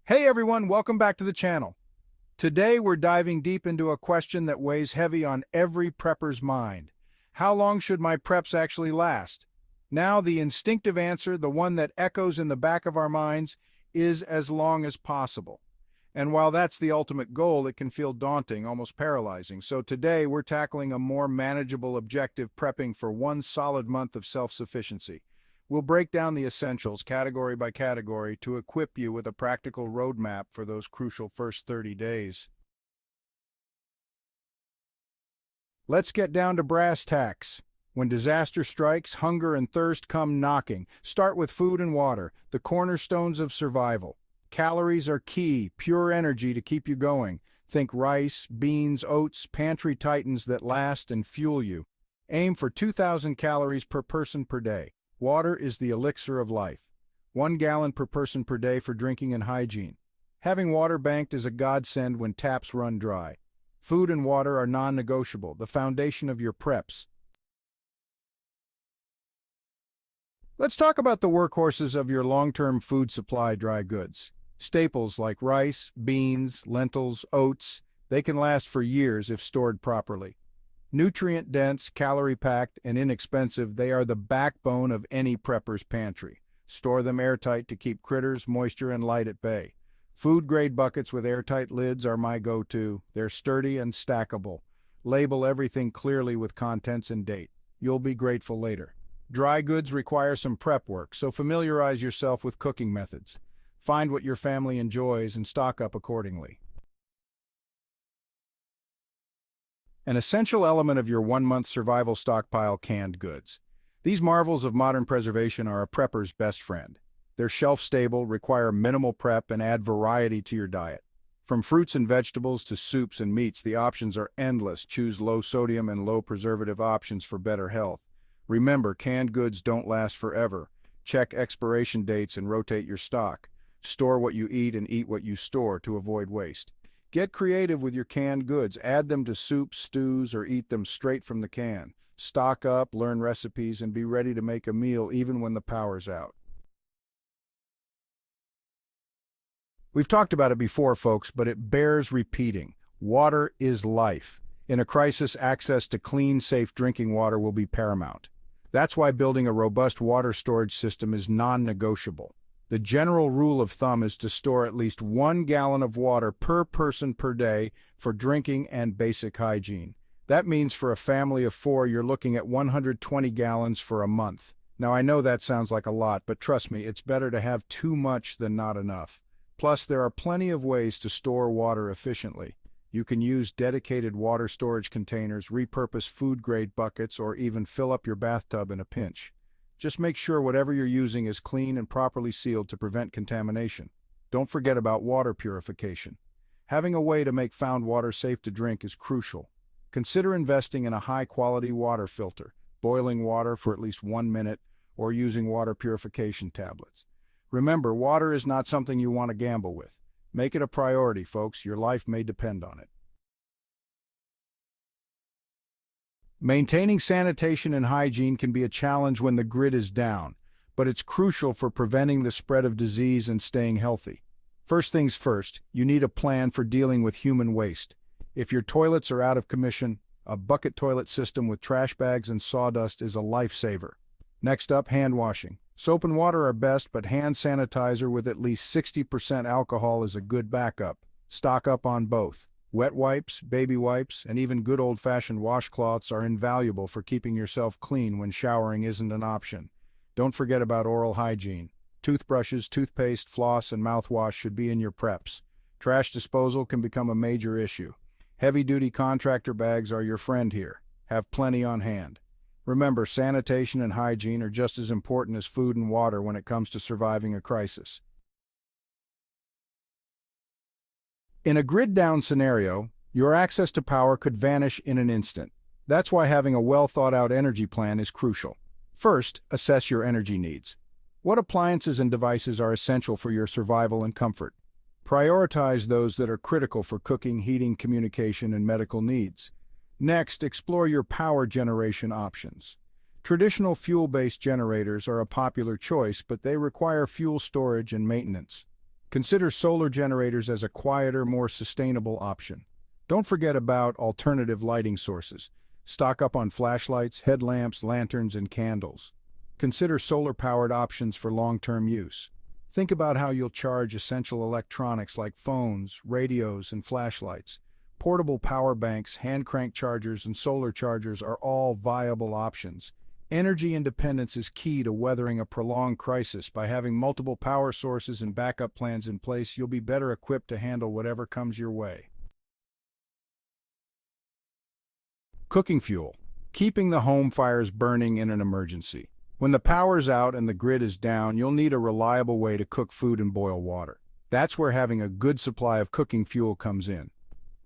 Hey everyone, welcome back to the channel. Today we're diving deep into a question that weighs heavy on every prepper's mind. How long should my preps actually last? Now, the instinctive answer, the one that echoes in the back of our minds, is as long as possible. And while that's the ultimate goal, it can feel daunting, almost paralyzing. So today we're tackling a more manageable objective, prepping for one solid month of self-sufficiency. We'll break down the essentials category by category to equip you with a practical roadmap for those crucial first 30 days. Let's get down to brass tacks. When disaster strikes, hunger and thirst come knocking. Start with food and water, the cornerstones of survival. Calories are key, pure energy to keep you going. Think rice, beans, oats, pantry titans that last and fuel you. Aim for 2,000 calories per person per day. Water is the elixir of life. 1 gallon per person per day for drinking and hygiene. Having water banked is a godsend when taps run dry. Food and water are non-negotiable, the foundation of your preps. Let's talk about the workhorses of your long-term food supply dry goods. Staples like rice, beans, lentils, oats, they can last for years if stored properly. Nutrient-dense, calorie-packed, and inexpensive, they are the backbone of any prepper's pantry. Store them airtight to keep critters, moisture, and light at bay. Food-grade buckets with airtight lids are my go-to. They're sturdy and stackable. Label everything clearly with contents and date. You'll be grateful later. Dry goods require some prep work, so familiarize yourself with cooking methods. Find what your family enjoys and stock up accordingly. An essential element of your one-month survival stockpile: canned goods. These marvels of modern preservation are a prepper's best friend. They're shelf-stable, require minimal prep, and add variety to your diet. From fruits and vegetables to soups and meats, the options are endless. Choose low-sodium and low-preservative options for better health. Remember, canned goods don't last forever. Check expiration dates and rotate your stock. Store what you eat and eat what you store to avoid waste. Get creative with your canned goods. Add them to soups, stews, or eat them straight from the can. Stock up, learn recipes, and be ready to make a meal even when the power's out. We've talked about it before, folks, but it bears repeating. Water is life. In a crisis, access to clean, safe drinking water will be paramount. That's why building a robust water storage system is non-negotiable. The general rule of thumb is to store at least 1 gallon of water per person per day for drinking and basic hygiene. That means for a family of 4, you're looking at 120 gallons for a month. Now, I know that sounds like a lot, but trust me, it's better to have too much than not enough. Plus, there are plenty of ways to store water efficiently. You can use dedicated water storage containers, repurpose food-grade buckets, or even fill up your bathtub in a pinch. Just make sure whatever you're using is clean and properly sealed to prevent contamination. Don't forget about water purification. Having a way to make found water safe to drink is crucial. Consider investing in a high-quality water filter, boiling water for at least 1 minute, or using water purification tablets. Remember, water is not something you want to gamble with. Make it a priority, folks. Your life may depend on it. Maintaining sanitation and hygiene can be a challenge when the grid is down, but it's crucial for preventing the spread of disease and staying healthy. First things first, you need a plan for dealing with human waste. If your toilets are out of commission, a bucket toilet system with trash bags and sawdust is a lifesaver. Next up, hand washing. Soap and water are best, but hand sanitizer with at least 60% alcohol is a good backup. Stock up on both. Wet wipes, baby wipes, and even good old-fashioned washcloths are invaluable for keeping yourself clean when showering isn't an option. Don't forget about oral hygiene. Toothbrushes, toothpaste, floss, and mouthwash should be in your preps. Trash disposal can become a major issue. Heavy-duty contractor bags are your friend here. Have plenty on hand. Remember, sanitation and hygiene are just as important as food and water when it comes to surviving a crisis. In a grid-down scenario, your access to power could vanish in an instant. That's why having a well-thought-out energy plan is crucial. First, assess your energy needs. What appliances and devices are essential for your survival and comfort? Prioritize those that are critical for cooking, heating, communication, and medical needs. Next, explore your power generation options. Traditional fuel-based generators are a popular choice, but they require fuel storage and maintenance. Consider solar generators as a quieter, more sustainable option. Don't forget about alternative lighting sources. Stock up on flashlights, headlamps, lanterns, and candles. Consider solar-powered options for long-term use. Think about how you'll charge essential electronics like phones, radios, and flashlights. Portable power banks, hand-crank chargers, and solar chargers are all viable options. Energy independence is key to weathering a prolonged crisis. By having multiple power sources and backup plans in place, you'll be better equipped to handle whatever comes your way. Cooking fuel. Keeping the home fires burning in an emergency. When the power's out and the grid is down, you'll need a reliable way to cook food and boil water. That's where having a good supply of cooking fuel comes in.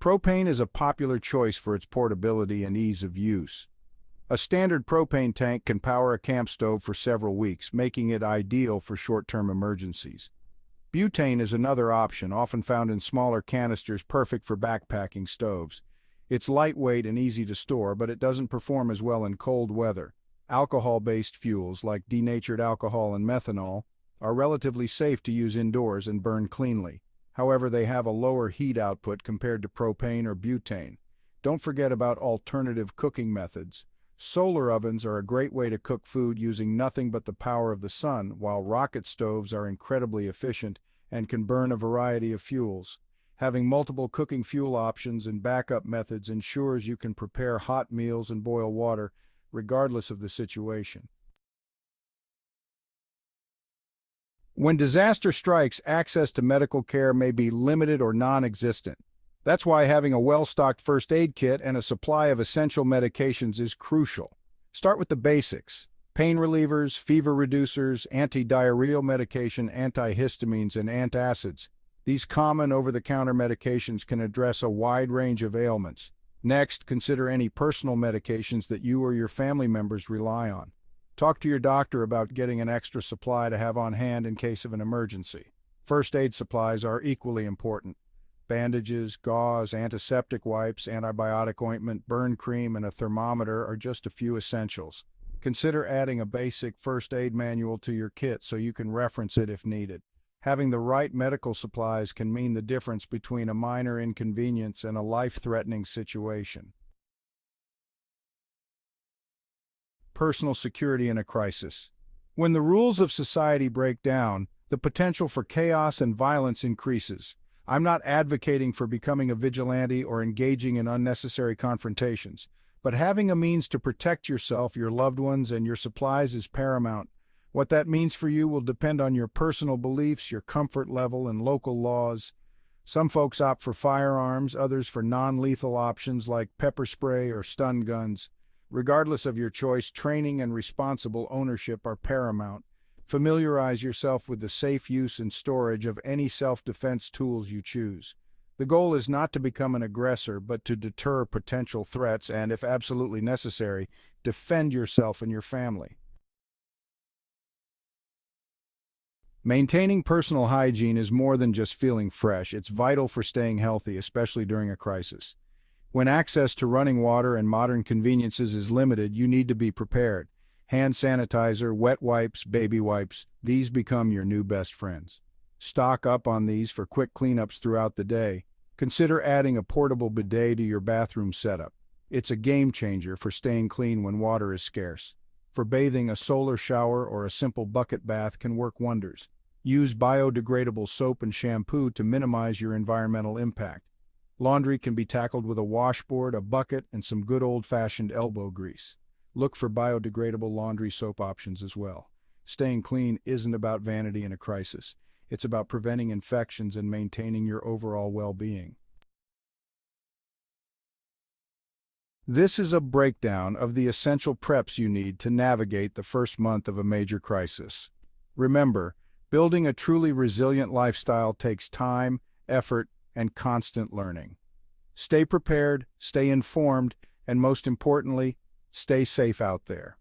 Propane is a popular choice for its portability and ease of use. A standard propane tank can power a camp stove for several weeks, making it ideal for short-term emergencies. Butane is another option, often found in smaller canisters, perfect for backpacking stoves. It's lightweight and easy to store, but it doesn't perform as well in cold weather. Alcohol-based fuels like denatured alcohol and methanol are relatively safe to use indoors and burn cleanly. However, they have a lower heat output compared to propane or butane. Don't forget about alternative cooking methods. Solar ovens are a great way to cook food using nothing but the power of the sun, while rocket stoves are incredibly efficient and can burn a variety of fuels. Having multiple cooking fuel options and backup methods ensures you can prepare hot meals and boil water, regardless of the situation. When disaster strikes, access to medical care may be limited or non-existent. That's why having a well-stocked first aid kit and a supply of essential medications is crucial. Start with the basics: pain relievers, fever reducers, anti-diarrheal medication, antihistamines, and antacids. These common over-the-counter medications can address a wide range of ailments. Next, consider any personal medications that you or your family members rely on. Talk to your doctor about getting an extra supply to have on hand in case of an emergency. First aid supplies are equally important. Bandages, gauze, antiseptic wipes, antibiotic ointment, burn cream, and a thermometer are just a few essentials. Consider adding a basic first aid manual to your kit so you can reference it if needed. Having the right medical supplies can mean the difference between a minor inconvenience and a life-threatening situation. Personal security in a crisis. When the rules of society break down, the potential for chaos and violence increases. I'm not advocating for becoming a vigilante or engaging in unnecessary confrontations, but having a means to protect yourself, your loved ones, and your supplies is paramount. What that means for you will depend on your personal beliefs, your comfort level, and local laws. Some folks opt for firearms, others for non-lethal options like pepper spray or stun guns. Regardless of your choice, training and responsible ownership are paramount. Familiarize yourself with the safe use and storage of any self-defense tools you choose. The goal is not to become an aggressor, but to deter potential threats and, if absolutely necessary, defend yourself and your family. Maintaining personal hygiene is more than just feeling fresh. It's vital for staying healthy, especially during a crisis. When access to running water and modern conveniences is limited, you need to be prepared. Hand sanitizer, wet wipes, baby wipes, these become your new best friends. Stock up on these for quick cleanups throughout the day. Consider adding a portable bidet to your bathroom setup. It's a game changer for staying clean when water is scarce. For bathing, a solar shower or a simple bucket bath can work wonders. Use biodegradable soap and shampoo to minimize your environmental impact. Laundry can be tackled with a washboard, a bucket, and some good old-fashioned elbow grease. Look for biodegradable laundry soap options as well. Staying clean isn't about vanity in a crisis. It's about preventing infections and maintaining your overall well-being. This is a breakdown of the essential preps you need to navigate the first month of a major crisis. Remember, building a truly resilient lifestyle takes time, effort, and constant learning. Stay prepared, stay informed, and most importantly, stay safe out there.